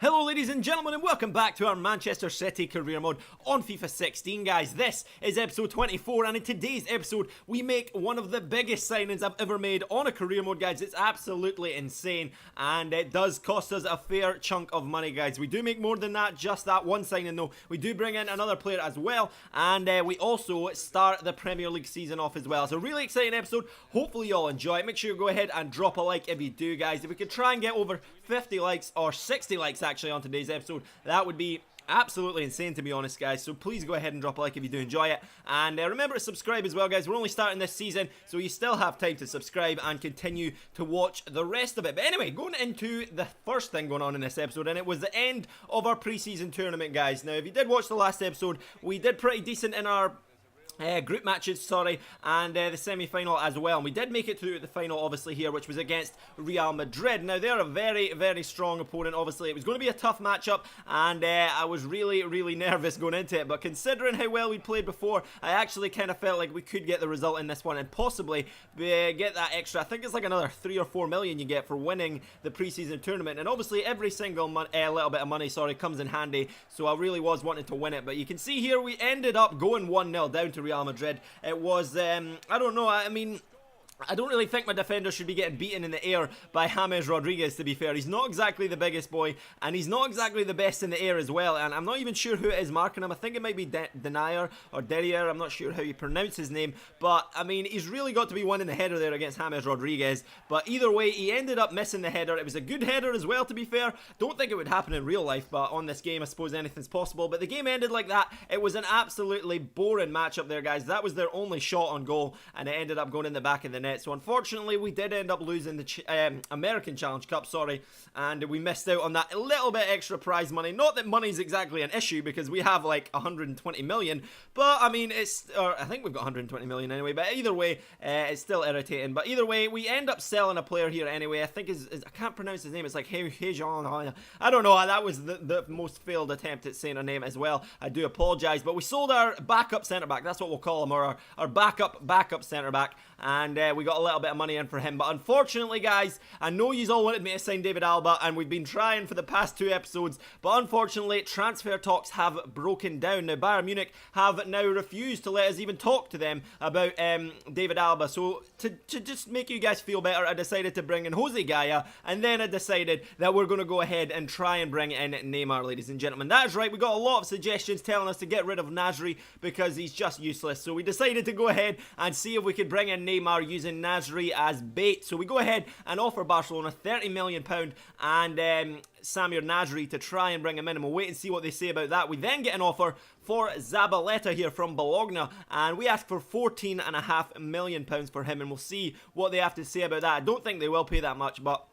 Hello ladies and gentlemen and welcome back to our Manchester City career mode on FIFA 16 guys. This is episode 24 and in today's episode we make one of the biggest signings I've ever made on a career mode guys. It's absolutely insane and it does cost us a fair chunk of money guys. We do make more than that, just that one signing though. We do bring in another player as well and we also start the Premier League season off as well. It's a really exciting episode. Hopefully you all enjoy it. Make sure you go ahead and drop a like if you do guys. If we could try and get over 50 likes or 60 likes actually on today's episode, that would be absolutely insane to be honest guys, so please go ahead and drop a like if you do enjoy it, and remember to subscribe as well guys. We're only starting this season, so you still have time to subscribe and continue to watch the rest of it. But anyway, going into the first thing going on in this episode, and it was the end of our pre-season tournament guys. Now if you did watch the last episode, we did pretty decent in our group matches, and the semi-final as well. And we did make it through the final, obviously, here, which was against Real Madrid. Now, they're a very, very strong opponent, obviously. It was going to be a tough matchup, and I was really, really nervous going into it. But considering how well we played before, I actually kind of felt like we could get the result in this one and possibly get that extra. I think it's like another 3 or 4 million you get for winning the preseason tournament. And obviously, every single little bit of money, comes in handy. So I really was wanting to win it. But you can see here, we ended up going 1-0 down to Real Madrid. It was, I don't know, I mean, I don't really think my defender should be getting beaten in the air by James Rodriguez, to be fair. He's not exactly the biggest boy, and he's not exactly the best in the air as well, and I'm not even sure who it is marking him. I think it might be Denier or Derriere. I'm not sure how you pronounce his name, but, I mean, he's really got to be winning the header there against James Rodriguez, but either way, he ended up missing the header. It was a good header as well, to be fair. Don't think it would happen in real life, but on this game, I suppose anything's possible, but the game ended like that. It was an absolutely boring matchup there, guys. That was their only shot on goal, and it ended up going in the back of the net. So unfortunately we did end up losing the American Challenge Cup, and we missed out on that little bit extra prize money. Not that money's exactly an issue because we have like 120 million, but I mean I think we've got 120 million anyway, but either way it's still irritating. But either way, we end up selling a player here anyway. I think I can't pronounce his name. It's like Hejon. I don't know. That was the most failed attempt at saying a name as well. I do apologize, but we sold our backup centre back. That's what we'll call him, or our backup centre back, and we got a little bit of money in for him. But unfortunately guys, I know you all wanted me to sign David Alba, and we've been trying for the past 2 episodes, but unfortunately transfer talks have broken down. Now Bayern Munich have now refused to let us even talk to them about David Alba. So to just make you guys feel better, I decided to bring in Jose Gaya, and then I decided that we're going to go ahead and try and bring in Neymar, ladies and gentlemen. That is right, we got a lot of suggestions telling us to get rid of Nasri because he's just useless, so we decided to go ahead and see if we could bring in Neymar using Nasri as bait. So we go ahead and offer Barcelona £30 million and Samir Nasri to try and bring him in, and we'll wait and see what they say about that. We then get an offer for Zabaleta here from Bologna, and we ask for £14.5 million for him, and we'll see what they have to say about that. I don't think they will pay that much, but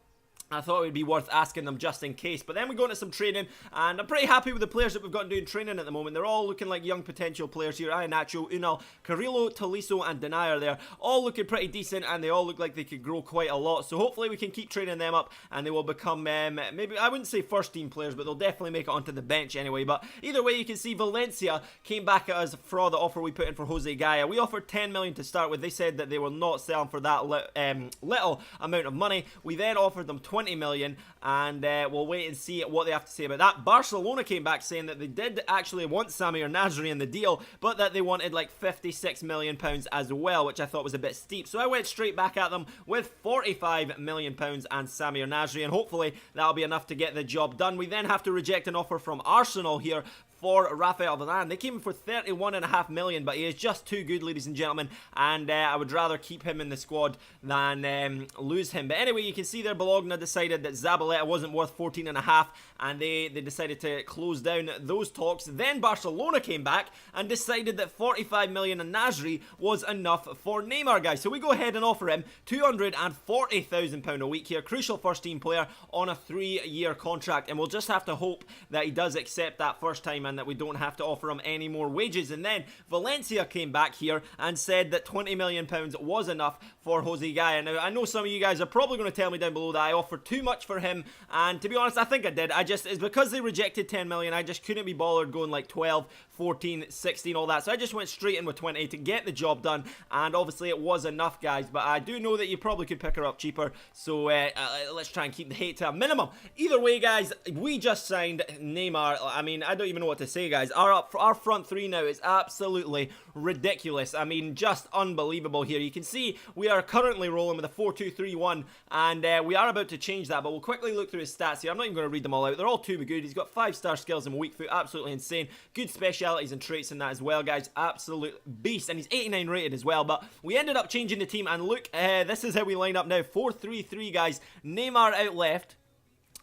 I thought it would be worth asking them just in case. But then we go into some training, and I'm pretty happy with the players that we've got doing training at the moment. They're all looking like young potential players here. Iheanacho, Unal, Carrillo, Tolisso and Denier there. All looking pretty decent, and they all look like they could grow quite a lot. So hopefully we can keep training them up, and they will become, maybe, I wouldn't say first team players, but they'll definitely make it onto the bench anyway. But either way, you can see Valencia came back at us for the offer we put in for Jose Gaya. We offered 10 million to start with. They said that they were not selling for that little amount of money. We then offered them 20 million, and we'll wait and see what they have to say about that. Barcelona came back saying that they did actually want Samir Nasri in the deal, but that they wanted like £56 million as well, which I thought was a bit steep. So I went straight back at them with £45 million and Samir Nasri, and hopefully that'll be enough to get the job done. We then have to reject an offer from Arsenal here for Rafael Varane. They came in for £31.5 million, but he is just too good, ladies and gentlemen, and I would rather keep him in the squad than lose him. But anyway, you can see there Bologna decided that Zabaleta wasn't worth 14.5, and they decided to close down those talks. Then Barcelona came back and decided that 45 million and Nasri was enough for Neymar, guys. So we go ahead and offer him £240,000 a week here, crucial first team player on a 3-year contract, and we'll just have to hope that he does accept that first time and that we don't have to offer him any more wages. And then Valencia came back here and said that £20 million was enough for Jose Gaya. Now, I know some of you guys are probably going to tell me down below that I offered too much for him and to be honest, I think I did. It's because they rejected 10 million, I just couldn't be bothered going like 12, 14, 16, all that, so I just went straight in with 20 to get the job done, and obviously it was enough, guys, but I do know that you probably could pick her up cheaper, so let's try and keep the hate to a minimum. Either way, guys, we just signed Neymar. I mean, I don't even know what to say, guys. Our front three now is absolutely ridiculous. I mean, just unbelievable here. You can see we are currently rolling with a 4-2-3-1, and we are about to change that, but we'll quickly look through his stats here. I'm not even going to read them all out. They're all too good. He's got 5-star skills and weak foot. Absolutely insane. Good specialities and traits in that as well, guys. Absolute beast. And he's 89 rated as well, but we ended up changing the team, and look, this is how we line up now. 4-3-3, guys. Neymar out left,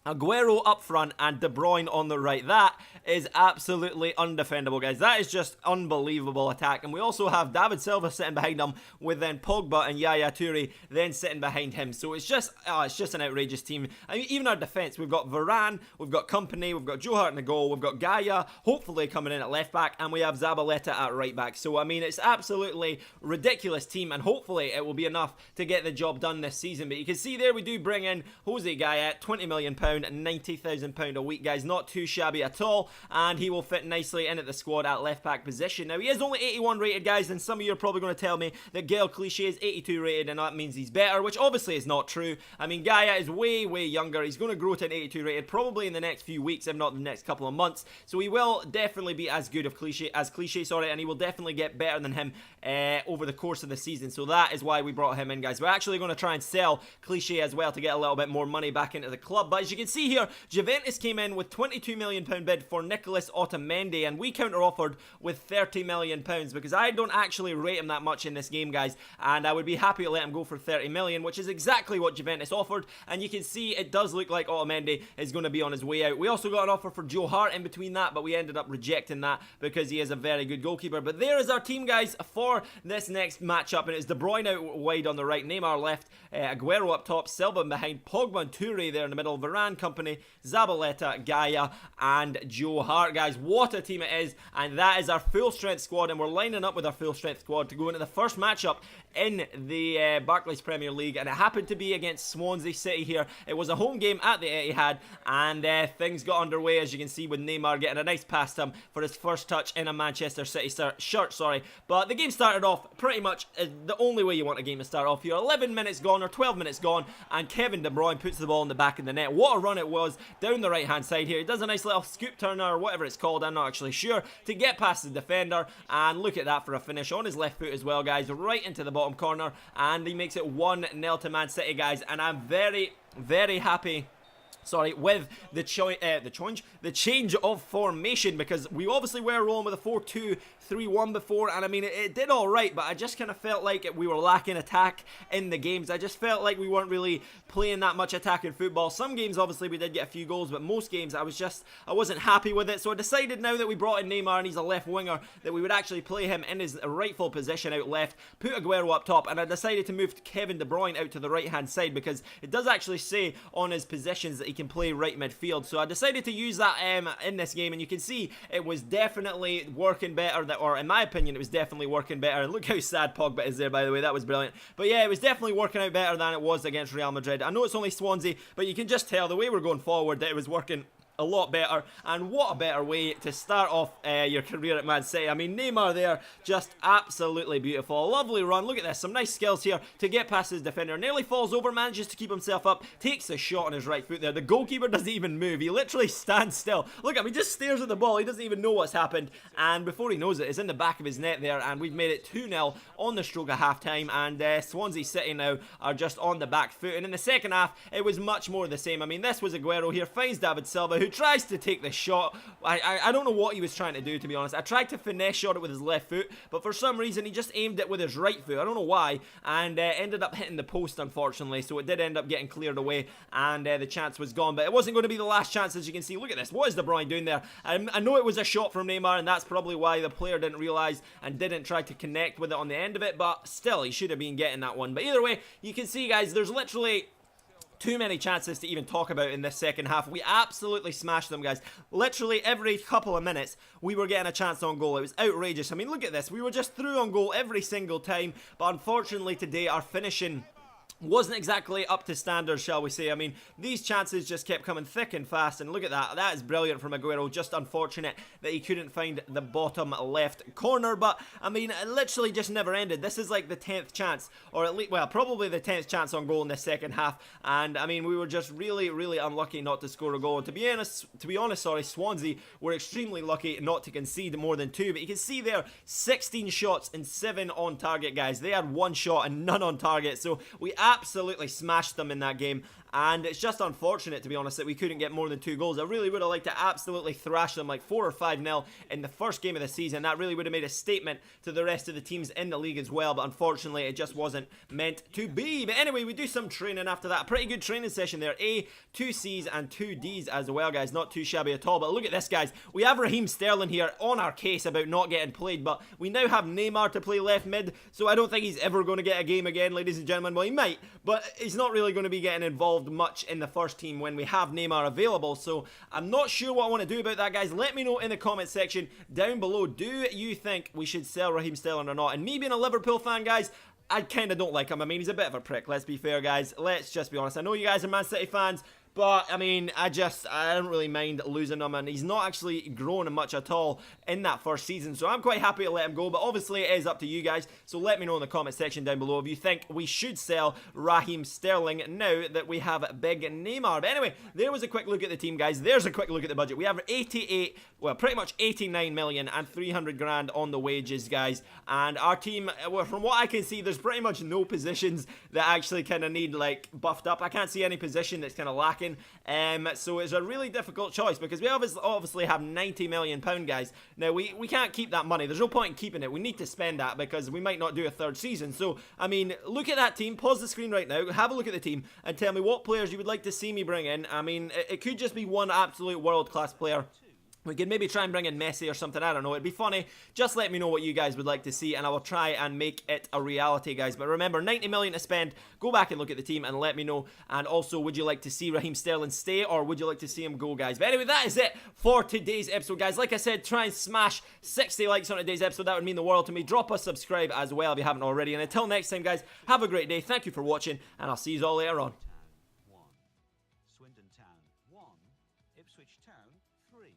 Aguero up front, and De Bruyne on the right. That is absolutely undefendable, guys. That is just unbelievable attack. And we also have David Silva sitting behind him, with then Pogba and Yaya Toure then sitting behind him. So it's just an outrageous team. I mean, even our defence, we've got Varane, we've got Company, we've got Joe Hart in the goal, we've got Gaia hopefully coming in at left back, and we have Zabaleta at right back. So I mean, it's absolutely ridiculous team, and hopefully it will be enough to get the job done this season. But you can see there we do bring in Jose Gaia, £20 million, £90,000 a week, guys. Not too shabby at all, and he will fit nicely in at the squad at left back position. Now, he is only 81 rated, guys, and some of you are probably going to tell me that Gael Clichy is 82 rated and that means he's better, which obviously is not true. I mean, Gaia is way younger. He's going to grow to an 82 rated probably in the next few weeks, if not the next couple of months, so he will definitely be as good as Clichy, and he will definitely get better than him over the course of the season. So that is why we brought him in, guys. We're actually going to try and sell Clichy as well to get a little bit more money back into the club. But as you can see here, Juventus came in with £22 million bid for Nicolas Otamendi, and we counter-offered with £30 million because I don't actually rate him that much in this game, guys, and I would be happy to let him go for 30 million, which is exactly what Juventus offered. And you can see it does look like Otamendi is going to be on his way out. We also got an offer for Joe Hart in between that, but we ended up rejecting that because he is a very good goalkeeper. But there is our team, guys, for this next matchup, and it's De Bruyne out wide on the right, Neymar left, Aguero up top, Silva behind, Pogba and Toure there in the middle, Varane, Company, Zabaleta, Gaia, and Joe Hart, guys. What a team it is, and that is our full strength squad, and we're lining up with our full strength squad to go into the first matchup in the Barclays Premier League, and it happened to be against Swansea City here. It was a home game at the Etihad, and things got underway, as you can see, with Neymar getting a nice pass to him for his first touch in a Manchester City shirt, but the game started off pretty much the only way you want a game to start off here. 11 minutes gone, or 12 minutes gone, and Kevin De Bruyne puts the ball in the back of the net. What a run it was down the right hand side here. He does a nice little scoop turner, or whatever it's called, I'm not actually sure, to get past the defender, and look at that for a finish on his left foot as well, guys, right into the bottom corner, and he makes it 1-0 to Man City, guys. And I'm very happy with the change of formation, because we obviously were rolling with a 4-2-3-1 before, and I mean, it did alright, but I just kind of felt like we were lacking attack in the games. I just felt like we weren't really playing that much attacking football. Some games, obviously, we did get a few goals, but most games, I wasn't happy with it, so I decided now that we brought in Neymar, and he's a left winger, that we would actually play him in his rightful position out left, put Aguero up top, and I decided to move Kevin De Bruyne out to the right-hand side, because it does actually say on his positions that he can play right midfield. So I decided to use that in this game, and you can see it was definitely working better, or in my opinion, it was definitely working better. And look how sad Pogba is there, by the way. That was brilliant. But yeah, it was definitely working out better than it was against Real Madrid. I know it's only Swansea, but you can just tell the way we're going forward that it was working a lot better. And what a better way to start off your career at Man City. I mean, Neymar there, just absolutely beautiful. A lovely run. Look at this, some nice skills here to get past his defender. Nearly falls over, manages to keep himself up, takes the shot on his right foot there. The goalkeeper doesn't even move. He literally stands still. Look at him, he just stares at the ball. He doesn't even know what's happened, and before he knows it, it's in the back of his net there, and we've made it 2-0 on the stroke of half time, and Swansea City now are just on the back foot. And in the second half, it was much more the same. I mean, this was Aguero here, finds David Silva, who tries to take the shot. I don't know what he was trying to do, to be honest. I tried to finesse shot it with his left foot, but for some reason he just aimed it with his right foot. I don't know why, and ended up hitting the post, unfortunately, so it did end up getting cleared away, and the chance was gone. But it wasn't going to be the last chance, as you can see. Look at this. What is De Bruyne doing there? I know it was a shot from Neymar, and that's probably why the player didn't realise and didn't try to connect with it on the end of it, but still, he should have been getting that one. But either way, you can see, guys, there's literally too many chances to even talk about in this second half. We absolutely smashed them, guys. Literally every couple of minutes we were getting a chance on goal. It was outrageous. I mean, look at this. We were just through on goal every single time, but unfortunately today our finishing wasn't exactly up to standards, shall we say. I mean, these chances just kept coming thick and fast, and look at that. That is brilliant from Aguero. Just unfortunate that he couldn't find the bottom left corner, but I mean, it literally just never ended. This is like the 10th chance, or at least, well, probably the 10th chance on goal in the second half, and I mean, we were just really, really unlucky not to score a goal. And to be honest, Swansea were extremely lucky not to concede more than 2, but you can see there, 16 shots and 7 on target, guys. They had 1 shot and none on target, so we absolutely smashed them in that game, and it's just unfortunate, to be honest, that we couldn't get more than 2 goals. I really would have liked to absolutely thrash them like 4 or 5-0 in the first game of the season. That really would have made a statement to the rest of the teams in the league as well, but unfortunately it just wasn't meant to be. But anyway, we do some training after that. A pretty good training session there. 2 C's and 2 D's as well, guys. Not too shabby at all. But look at this, guys. We have Raheem Sterling here on our case about not getting played, but we now have Neymar to play left mid, so I don't think he's ever going to get a game again, ladies and gentlemen. Well, he might, but he's not really going to be getting involved much in the first team when we have Neymar available, so I'm not sure what I want to do about that, guys. Let me know in the comment section down below. Do you think we should sell Raheem Sterling or not? And me being a Liverpool fan, guys, I kind of don't like him. I mean, he's a bit of a prick, let's be fair, guys. Let's just be honest. I know you guys are Man City fans, but, I mean, I don't really mind losing him, and he's not actually grown much at all in that first season, so I'm quite happy to let him go, but obviously it is up to you guys, so let me know in the comment section down below if you think we should sell Raheem Sterling now that we have big Neymar. But anyway, there was a quick look at the team, guys. There's a quick look at the budget. We have 88, well, pretty much 89 million and 300 grand on the wages, guys, and our team, well, from what I can see, there's pretty much no positions that actually kind of need, like, buffed up. I can't see any position that's kind of lacking. So it's a really difficult choice because we obviously have £90 million, guys. Now, we can't keep that money. There's no point in keeping it. We need to spend that because we might not do a third season. So, I mean, look at that team. Pause the screen right now. Have a look at the team and tell me what players you would like to see me bring in. I mean, it could just be one absolute world-class player. We could maybe try and bring in Messi or something, I don't know, it'd be funny. Just let me know what you guys would like to see and I will try and make it a reality, guys. But remember, 90 million to spend, go back and look at the team and let me know. And also, would you like to see Raheem Sterling stay or would you like to see him go, guys? But anyway, that is it for today's episode, guys. Like I said, try and smash 60 likes on today's episode, that would mean the world to me. Drop a subscribe as well if you haven't already. And until next time, guys, have a great day, thank you for watching, and I'll see you all later on. Swindon Town 1, Ipswich Town 3.